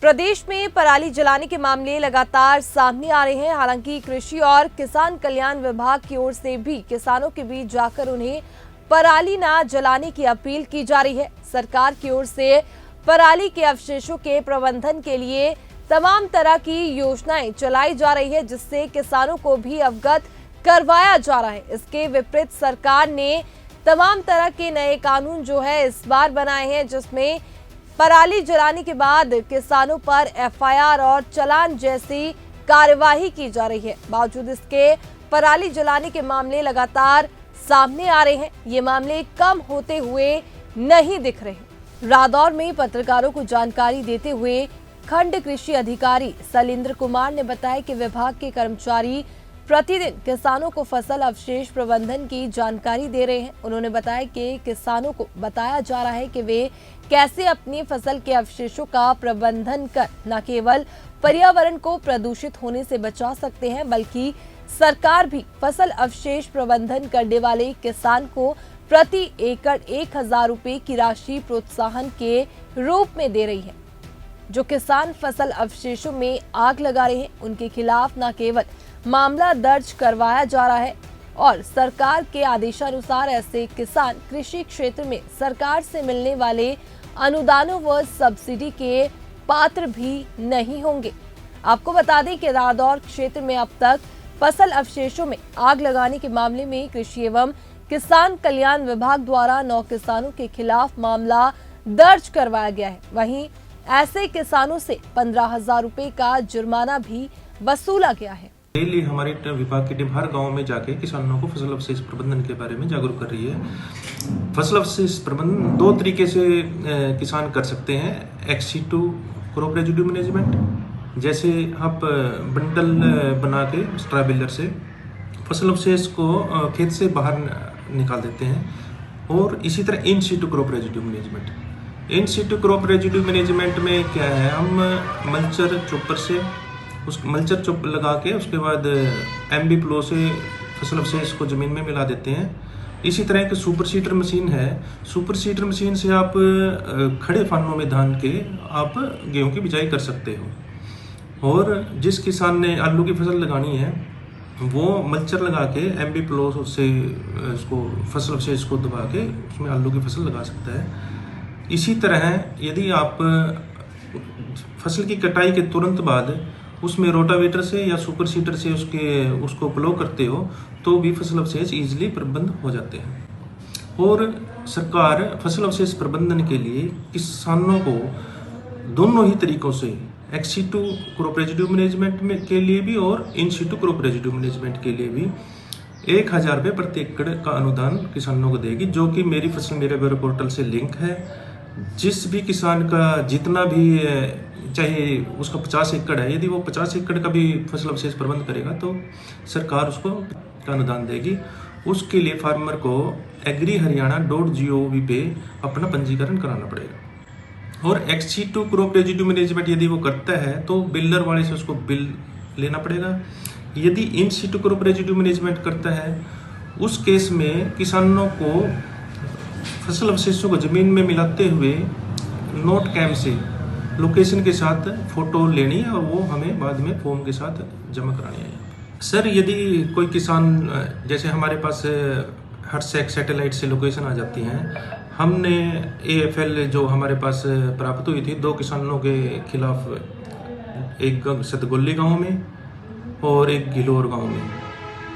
प्रदेश में पराली जलाने के मामले लगातार सामने आ रहे हैं। हालांकि कृषि और किसान कल्याण विभाग की ओर से भी किसानों के बीच जाकर उन्हें पराली न जलाने की अपील की जा रही है। सरकार की ओर से पराली के अवशेषों के प्रबंधन के लिए तमाम तरह की योजनाएं चलाई जा रही है, जिससे किसानों को भी अवगत करवाया जा रहा है। इसके विपरीत सरकार ने तमाम तरह के नए कानून जो है इस बार बनाए हैं, जिसमें पराली जलाने के बाद किसानों पर एफआईआर और चालान जैसी कार्यवाही की जा रही है। बावजूद इसके पराली जलाने के मामले लगातार सामने आ रहे हैं। ये मामले कम होते हुए नहीं दिख रहे। रादौर में पत्रकारों को जानकारी देते हुए खंड कृषि अधिकारी शैलेंद्र कुमार ने बताया कि विभाग के कर्मचारी प्रतिदिन किसानों को फसल अवशेष प्रबंधन की जानकारी दे रहे हैं। उन्होंने बताया कि किसानों को बताया जा रहा है कि वे कैसे अपनी फसल के अवशेषों का प्रबंधन कर न केवल पर्यावरण को प्रदूषित होने से बचा सकते हैं, बल्कि सरकार भी फसल अवशेष प्रबंधन करने वाले किसान को प्रति एकड़ 1000 रुपए की राशि प्रोत्साहन के रूप में दे रही है। जो किसान फसल अवशेषों में आग लगा रहे हैं, उनके खिलाफ न केवल मामला दर्ज करवाया जा रहा है और सरकार के आदेशानुसार ऐसे किसान कृषि क्षेत्र में सरकार से मिलने वाले अनुदानों व सब्सिडी के पात्र भी नहीं होंगे। आपको बता दें कि रादौर क्षेत्र में अब तक फसल अवशेषों में आग लगाने के मामले में कृषि एवं किसान कल्याण विभाग द्वारा 9 किसानों के खिलाफ मामला दर्ज करवाया गया है। वहीं ऐसे किसानों से 15,000 रुपए का जुर्माना भी वसूला गया है। डेली हमारी विभाग की टीम हर गांव में जाके किसानों को फसल अवशेष प्रबंधन के बारे में जागरूक कर रही है। फसल अवशेष प्रबंधन 2 तरीके से किसान कर सकते हैं। एक्सी2 क्रॉप रेजिड्यू मैनेजमेंट, जैसे आप बंडल बना के स्ट्रा बेलर से फसल अवशेष को खेत से बाहर निकाल देते हैं, और इसी तरह in situ crop residue management. In situ crop residue management में क्या है, हम मल्चर चॉपर से उस मल्चर चॉप लगा के उसके बाद एमबी प्लो से फसल अवशेष को जमीन में मिला देते हैं। इसी तरह एक सुपर सीडर मशीन है। सुपर सीडर मशीन से आप खड़े फानों में धान के आप गेहूं की बिजाई कर सकते हो। और जिस किसान ने आलू की फसल लगानी है, वो मल्चर लगा के एमबी प्लो से उसको फसल अवशेष को दबा के उसमें आलू की फसल लगा सकता है। इसी तरह यदि आप फसल की कटाई के तुरंत बाद उसमें रोटावेटर से या सुपर सीडर से उसको प्लो करते हो, तो भी फसल अवशेष इजीली प्रबंध हो जाते हैं। और सरकार फसल अवशेष प्रबंधन के लिए किसानों को दोनों ही तरीकों से एक्सी2 क्रॉप रेजिड्यू मैनेजमेंट में के लिए भी और in situ crop residue management के लिए भी 1000 रुपये प्रति एकड़ का अनुदान किसानों को देगी, जो कि मेरी फसल मेरे ब्यूरो पोर्टल से लिंक है। जिस भी किसान का जितना भी, चाहे उसका 50 एकड़ है, यदि वो 50 एकड़ का भी फसल अवशेष प्रबंध करेगा तो सरकार उसको अनुदान देगी। उसके लिए फार्मर को agriharyana.gov पे अपना पंजीकरण कराना पड़ेगा। और एक्सी2 क्रॉप रेजिड्यू मैनेजमेंट यदि वो करता है तो बिल्डर वाले से उसको बिल लेना पड़ेगा। यदि in situ crop residue management करता है, उस केस में किसानों को फसल अवशेषों को जमीन में मिलाते हुए नोट कैम से लोकेशन के साथ फोटो लेनी है और वो हमें बाद में फॉर्म के साथ जमा करानी है। सर, यदि कोई किसान, जैसे हमारे पास हर सैटेलाइट से लोकेशन आ जाती हैं, हमने AFL जो हमारे पास प्राप्त हुई थी 2 किसानों के खिलाफ, एक सतगोली गांव में और एक घिलोर गांव में,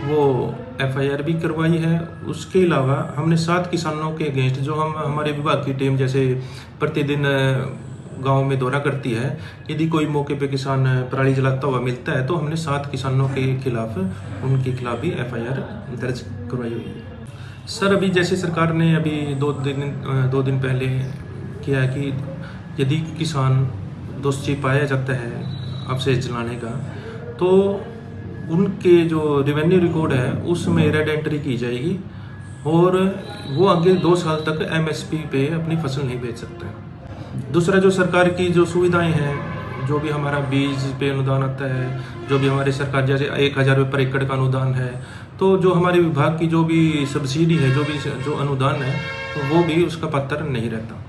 वो FIR भी करवाई है। उसके अलावा हमने 7 किसानों के अगेंस्ट, जो हमारे विभाग की टीम जैसे प्रतिदिन गांव में दौरा करती है, यदि कोई मौके पे किसान पराली जलाता हुआ मिलता है तो हमने 7 किसानों के खिलाफ, उनके खिलाफ भी FIR दर्ज करवाई हुई है। सर, अभी जैसे सरकार ने अभी 2 दिन पहले किया है कि यदि किसान दोषी पाया जाता है अवशेष जलाने का, तो उनके जो रेवेन्यू रिकॉर्ड है उसमें रेड एंट्री की जाएगी और वो आगे 2 साल तक MSP पे अपनी फसल नहीं बेच सकता है। दूसरा, जो सरकार की जो सुविधाएं हैं, जो भी हमारा बीज पे अनुदान आता है, जो भी हमारे सरकार जैसे 1000 रुपये पर एकड़ का अनुदान है, तो जो हमारे विभाग की जो भी सब्सिडी है, जो अनुदान है, तो वो भी उसका पात्र नहीं रहता।